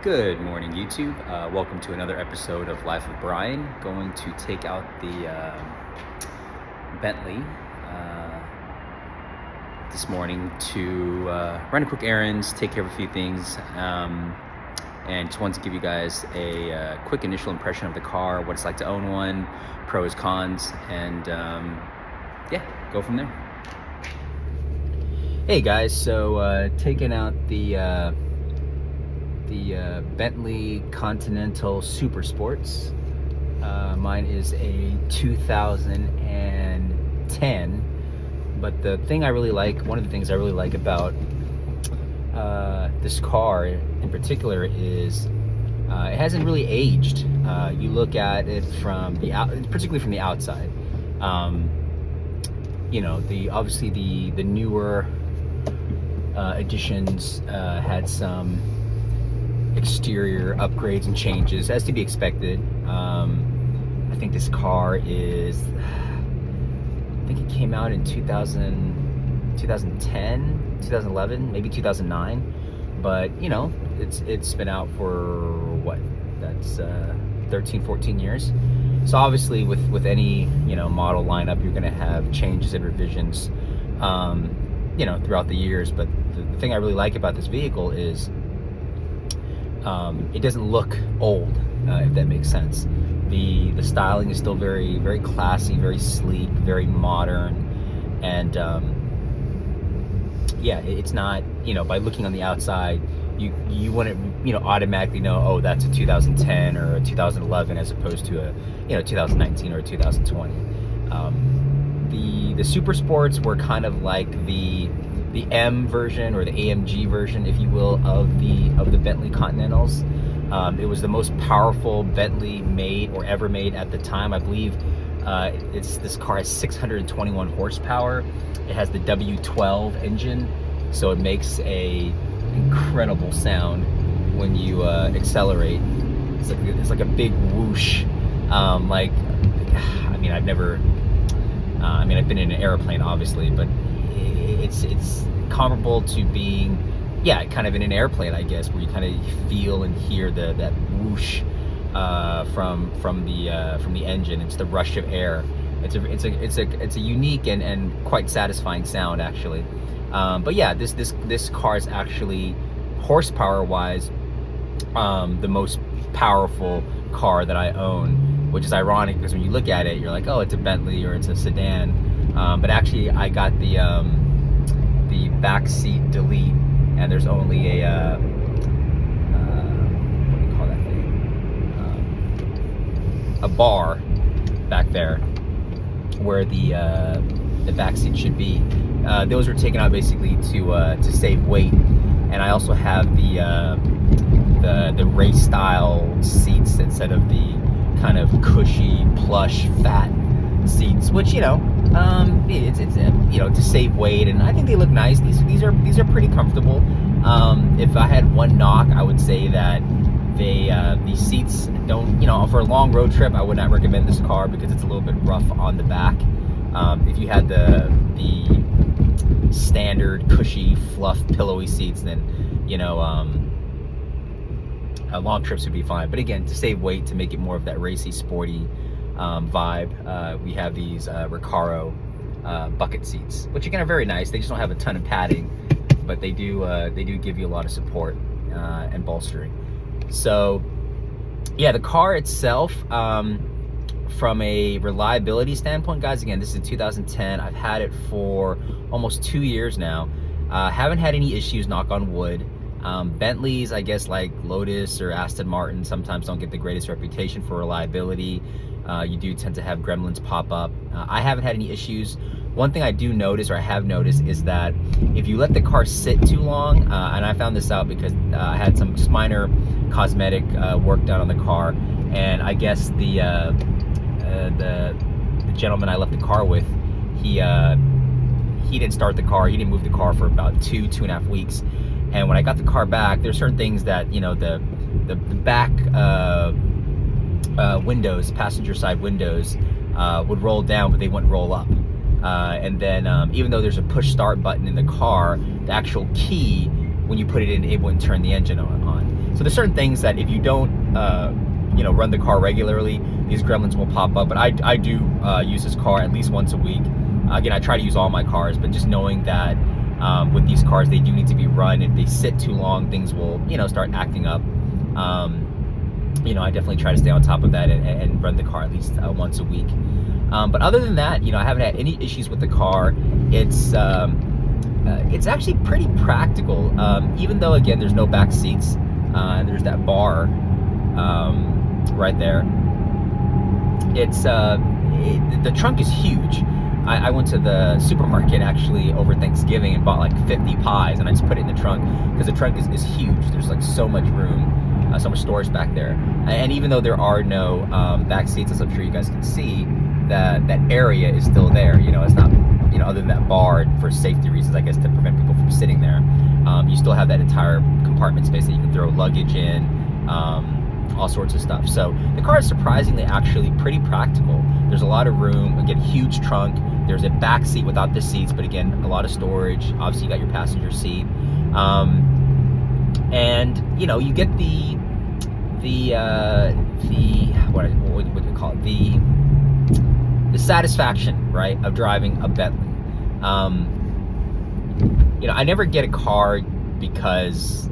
Good morning, YouTube. Welcome to another episode of Life of Brian. Going to take out the Bentley this morning to run a quick errands, take care of a few things, and just wanted to give you guys a quick initial impression of the car, what it's like to own one, pros, cons, and yeah, go from there. Hey guys, so taking out the Bentley Continental Supersports. Mine is a 2010, but the thing I really like, one of the things I really like about this car in particular is it hasn't really aged. You look at it from the particularly from the outside. You know, obviously the newer editions had some exterior upgrades and changes, as to be expected. I think this car is, I think it came out in 2010, 2011, maybe 2009, but you know, it's been out for what, that's 13, 14 years. So obviously with any, you know, model lineup, you're gonna have changes and revisions you know, throughout the years. But the thing I really like about this vehicle is it doesn't look old, if that makes sense. The styling is still very, very classy, very sleek, very modern, and yeah, it's not, you know, by looking on the outside, you wouldn't, you know, automatically know, oh, that's a 2010 or a 2011 as opposed to a, you know, 2019 or a 2020. The Supersports were kind of like the M version, or the AMG version, if you will, of the Bentley Continentals. It was the most powerful Bentley made or ever made at the time. I believe this car has 621 horsepower. It has the W12 engine, so it makes a incredible sound when you accelerate. It's like a big whoosh. Like, I mean, I've never. I mean, I've been in an airplane, obviously, but it's comparable to being, yeah, kind of in an airplane, I guess, where you kind of feel and hear that whoosh from the engine. It's the rush of air. It's a unique and quite satisfying sound, actually. But yeah, this car is actually, horsepower-wise, the most powerful car that I own, which is ironic because when you look at it, you're like, oh, it's a Bentley or it's a sedan. But actually, I got the backseat delete, and there's only a what do you call that thing? A bar back there where the backseat should be. Those were taken out basically to save weight, and I also have the race style seats instead of the kind of cushy, plush, fat seats, which, you know, it's you know, to save weight, and I think they look nice. These are pretty comfortable. If I had one knock, I would say that these seats don't, you know, for a long road trip, I would not recommend this car because it's a little bit rough on the back. If you had the standard cushy, fluff, pillowy seats, then, you know, long trips would be fine. But again, to save weight, to make it more of that racy, sporty vibe, we have these Recaro bucket seats, which again are very nice. They just don't have a ton of padding, but they do give you a lot of support and bolstering. So yeah, the car itself, from a reliability standpoint, guys, again, this is a 2010. I've had it for almost 2 years now. Haven't had any issues, knock on wood. Bentleys, I guess, like Lotus or Aston Martin, sometimes don't get the greatest reputation for reliability. You do tend to have gremlins pop up. I haven't had any issues. One thing I do notice, or I have noticed, is that if you let the car sit too long, and I found this out because I had some just minor cosmetic work done on the car, and I guess the gentleman I left the car with, he didn't start the car, he didn't move the car for about 2.5 weeks. And when I got the car back, there's certain things that, you know, the back windows, passenger side windows, would roll down, but they wouldn't roll up. And then even though there's a push start button in the car, the actual key, when you put it in, it wouldn't turn the engine on. So there's certain things that if you don't, run the car regularly, these gremlins will pop up. But I do use this car at least once a week. Again, I try to use all my cars, but just knowing that with these cars, they do need to be run. If they sit too long, things will, start acting up. I definitely try to stay on top of that and run the car at least once a week. But other than that, I haven't had any issues with the car. It's actually pretty practical, even though, again, there's no back seats, and there's that bar right there. The trunk is huge. I went to the supermarket actually over Thanksgiving and bought like 50 pies, and I just put it in the trunk because the trunk is huge. There's like so much room, so much storage back there. And even though there are no back seats, as I'm sure you guys can see, that area is still there. It's not, other than that bar for safety reasons, I guess, to prevent people from sitting there. You still have that entire compartment space that you can throw luggage in, all sorts of stuff. So the car is surprisingly actually pretty practical. There's a lot of room. Again, huge trunk. There's a back seat without the seats, but again, a lot of storage. Obviously, you got your passenger seat, and you get the what do you call it? The satisfaction, right, of driving a Bentley. I never get a car because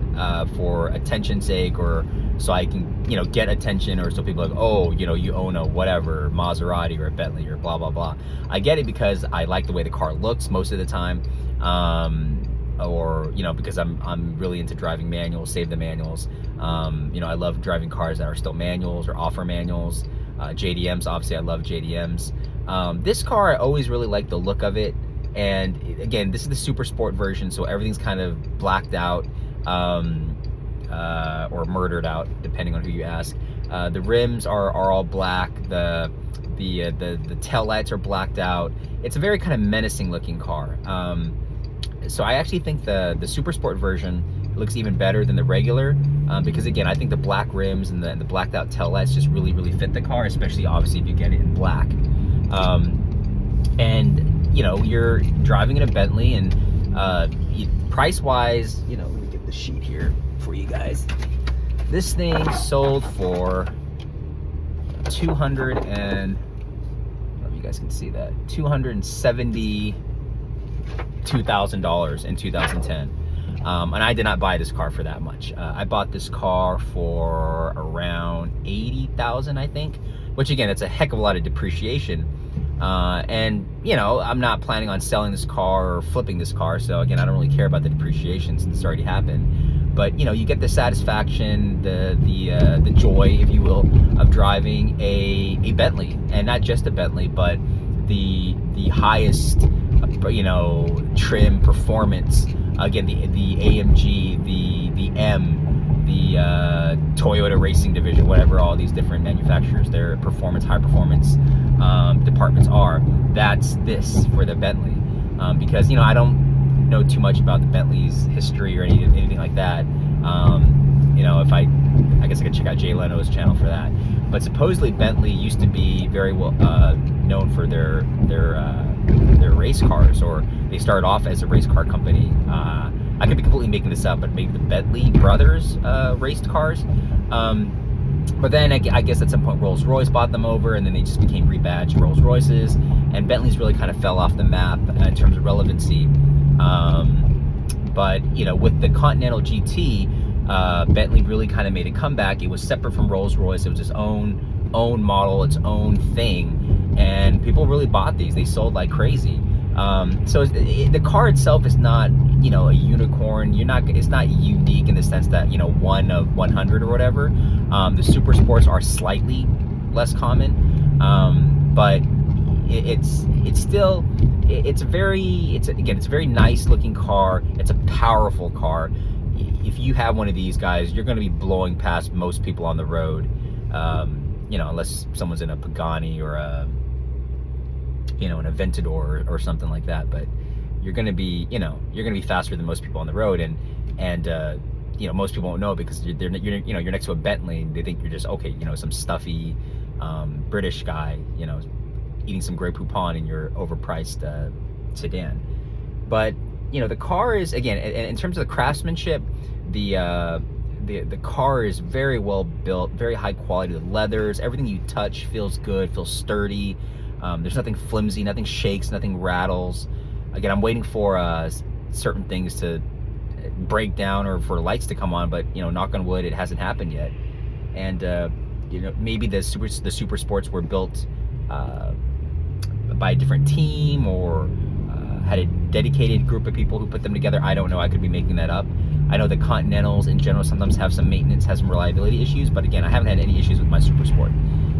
for attention's sake, or so I can, get attention, or so people are like, oh, you own a whatever Maserati or a Bentley or blah, blah, blah. I get it because I like the way the car looks most of the time. Or, because I'm really into driving manuals, save the manuals. I love driving cars that are still manuals or offer manuals. JDMs, obviously I love JDMs. This car, I always really like the look of it. And again, this is the Super Sport version, so everything's kind of blacked out. Or murdered out, depending on who you ask. The rims are all black. The tail lights are blacked out. It's a very kind of menacing looking car. So I actually think the Super Sport version looks even better than the regular, because again, I think the black rims and the blacked out tail lights just really fit the car, especially obviously if you get it in black. And you're driving in a Bentley, and price wise, let me get the sheet here for you guys. This thing sold for $272,000 and you guys can see that $272,000 in 2010. And I did not buy this car for that much. I bought this car for around $80,000, I think, which again, it's a heck of a lot of depreciation. And I'm not planning on selling this car or flipping this car, so again, I don't really care about the depreciation since it's already happened. But you get the satisfaction, the joy, if you will, of driving a Bentley, and not just a Bentley, but the highest trim performance. Again, the AMG, the M, the Toyota Racing Division, whatever all these different manufacturers, their performance, high performance departments are. That's this for the Bentley, because I don't know too much about the Bentley's history or anything like that. If I guess I could check out Jay Leno's channel for that. But supposedly Bentley used to be very well known for their race cars, or they started off as a race car company. I could be completely making this up, but maybe the Bentley brothers raced cars. But then I guess at some point Rolls-Royce bought them over, and then they just became rebadged Rolls-Royces, and Bentley's really kind of fell off the map in terms of relevancy. But with the Continental GT, Bentley really kind of made a comeback. It was separate from Rolls-Royce. It was its own model, its own thing, and people really bought these. They sold like crazy. So the car itself is not, a unicorn. It's not unique in the sense that, one of 100 or whatever. The Super Sports are slightly less common, but it's still, it's a very nice looking car. It's a powerful car. If you have one of these guys, you're going to be blowing past most people on the road, unless someone's in a Pagani or an Aventador or something like that. But you're going to be faster than most people on the road, and most people won't know because you're next to a Bentley, and they think you're just some stuffy British guy, eating some Grey Poupon in your overpriced sedan. But the car is, again, in terms of the craftsmanship, the the car is very well built, very high quality. The leathers, everything you touch feels good, feels sturdy. There's nothing flimsy, nothing shakes, nothing rattles. Again, I'm waiting for certain things to break down or for lights to come on, but you know, knock on wood, it hasn't happened yet. And you know, maybe the super sports were built by a different team, or had a dedicated group of people who put them together. I don't know. I could be making that up. I know the Continentals in general sometimes have some maintenance, have some reliability issues, but again, I haven't had any issues with my Super Sport.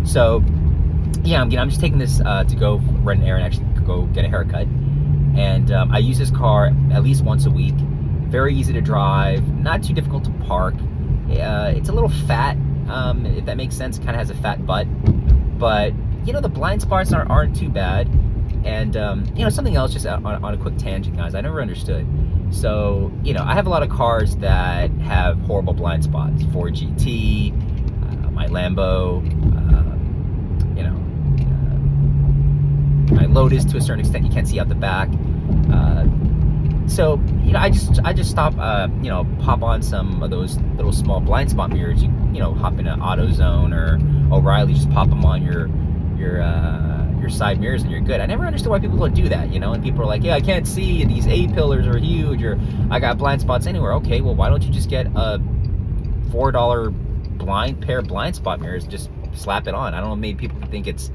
So yeah, I'm just taking this to go run an errand, actually go get a haircut. And I use this car at least once a week. Very easy to drive, not too difficult to park. It's a little fat, if that makes sense. Kind of has a fat butt, but you know, the blind spots aren't too bad. And you know, something else, just on a quick tangent, guys, I never understood. So you know, I have a lot of cars that have horrible blind spots. Ford GT, my Lambo, you know, my Lotus to a certain extent. You can't see out the back. So you know, I just stop, you know, pop on some of those little small blind spot mirrors. You know, hop into AutoZone or O'Reilly, just pop them on your side mirrors and you're good. I never understood why people don't do that, you know. And people are like, yeah, I can't see, these A-pillars are huge, or I got blind spots anywhere. Okay, well, why don't you just get a $4 pair of blind spot mirrors, just slap it on? I don't know, maybe people think it's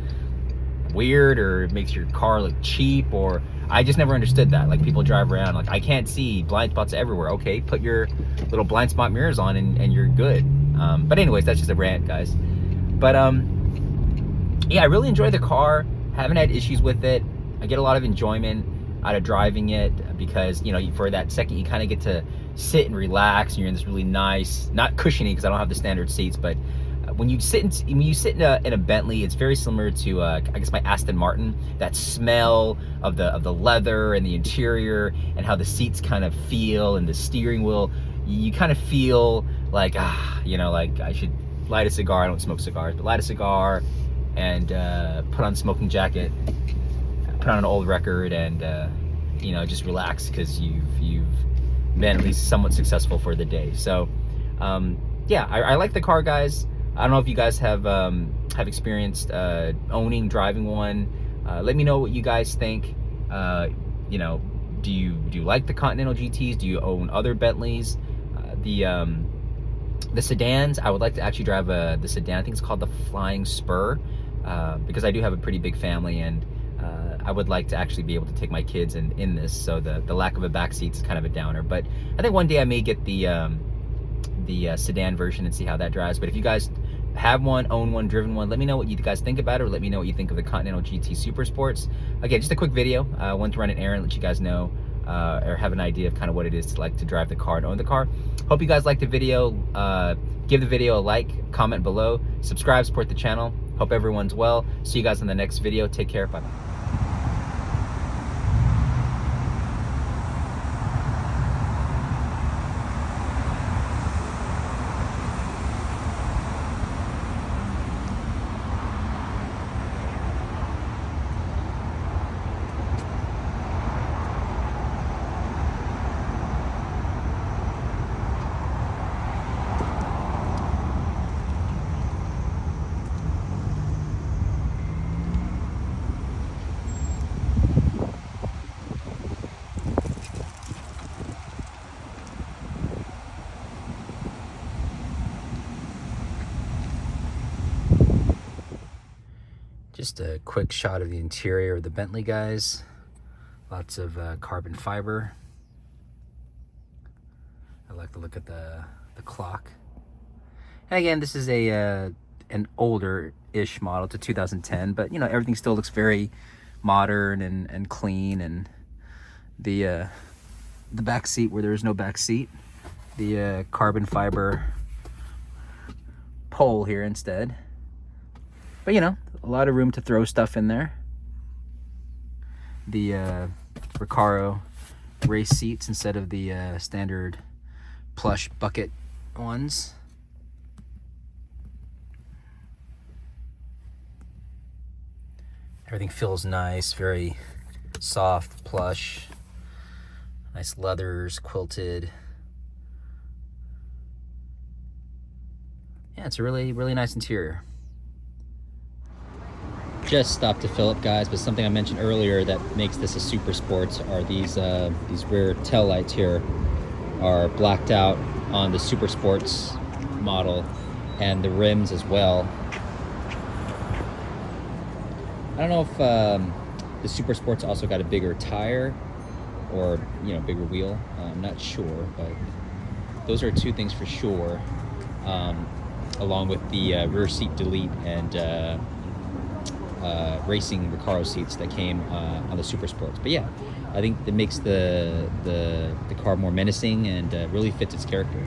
weird or it makes your car look cheap, or I just never understood that. Like, people drive around like, I can't see, blind spots everywhere. Okay, put your little blind spot mirrors on and you're good. But anyways, that's just a rant, guys. But yeah, I really enjoy the car. Haven't had issues with it. I get a lot of enjoyment out of driving it, because you know, for that second you kind of get to sit and relax, and you're in this really nice, not cushiony because I don't have the standard seats, but when you sit in a Bentley, it's very similar to I guess my Aston Martin. That smell of the leather and the interior, and how the seats kind of feel, and the steering wheel, you kind of feel like, you know, like I should light a cigar. I don't smoke cigars, but light a cigar and put on a smoking jacket, put on an old record, and you know, just relax, because you've been at least somewhat successful for the day. So yeah, I like the car, guys. I don't know if you guys have experienced driving one. Let me know what you guys think. You know, do you like the Continental GTs? Do you own other Bentleys? The sedans, I would like to actually drive the sedan. I think it's called the Flying Spur, because I do have a pretty big family, and I would like to actually be able to take my kids in this. So the lack of a backseat is kind of a downer. But I think one day I may get the sedan version and see how that drives. But if you guys have one, own one, driven one, let me know what you guys think about it, or let me know what you think of the Continental GT Supersports. Again, just a quick video. I wanted to run an errand, let you guys know, or have an idea of kind of what it is to like to drive the car and own the car. Hope you guys liked the video. Give the video a like, comment below, subscribe, support the channel. Hope everyone's well. See you guys in the next video. Take care. Bye-bye. Just a quick shot of the interior of the Bentley, guys. Lots of carbon fiber. I like to look at the clock. And again, this is an older-ish model, to 2010, but you know, everything still looks very modern and clean. And the back seat where there is no back seat, the carbon fiber pole here instead. But you know, a lot of room to throw stuff in there. The Recaro race seats instead of the standard plush bucket ones. Everything feels nice, very soft, plush, nice leathers, quilted. yeah, it's a really, really nice interior. Just stopped to fill up, guys, but something I mentioned earlier that makes this a super sports are these rear tail lights here are blacked out on the super sports model, and the rims as well. I don't know if the super sports also got a bigger tire or, you know, bigger wheel. I'm not sure, but those are two things for sure, along with the rear seat delete and racing Recaro seats that came on the Super Sports. But yeah, I think that makes the car more menacing and really fits its character.